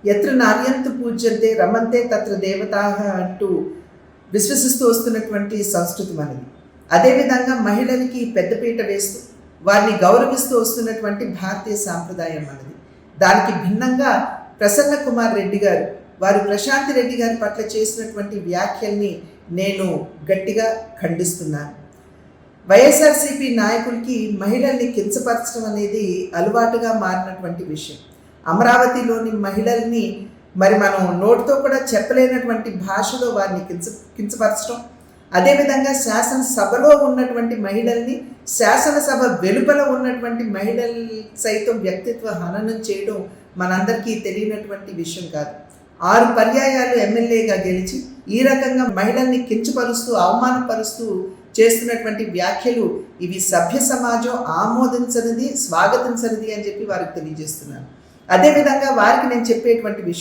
ఎత్ర నార్యంతు పూజ్యంతే రమంతే తత్ర దేవతాః అంటూ విశ్వసిస్తూ వస్తున్నటువంటి సంస్కృతి మనది. అదేవిధంగా మహిళలకి పెద్దపీట వేస్తూ వారిని గౌరవిస్తూ వస్తున్నటువంటి భారతీయ సాంప్రదాయం మనది. దానికి భిన్నంగా ప్రసన్న కుమార్ రెడ్డి గారు వారు ప్రశాంతి రెడ్డి గారి పట్ల చేసినటువంటి వ్యాఖ్యల్ని నేను గట్టిగా ఖండిస్తున్నాను. వైఎస్ఆర్సీపీ నాయకులకి మహిళల్ని కించపరచడం అనేది అలవాటుగా మారినటువంటి విషయం. అమరావతిలోని మహిళల్ని మనం నోటితో కూడా చెప్పలేనటువంటి భాషలో వారిని కించపరచడం, అదేవిధంగా శాసనసభలో ఉన్నటువంటి మహిళల్ని శాసనసభ వెలుపల ఉన్నటువంటి మహిళలు సైతం వ్యక్తిత్వ హననం చేయడం మనందరికీ తెలియనటువంటి విషయం కాదు. 6 పర్యాయాలు ఎమ్మెల్యేగా గెలిచి ఈ రకంగా మహిళల్ని కించపరుస్తూ అవమానపరుస్తూ చేస్తున్నటువంటి వ్యాఖ్యలు ఇవి సభ్య సమాజం ఆమోదించనిది, స్వాగతించనిది అని చెప్పి వారికి తెలియజేస్తున్నాను. అదేవిధంగా వారికి నేను చెప్పేటువంటి విషయం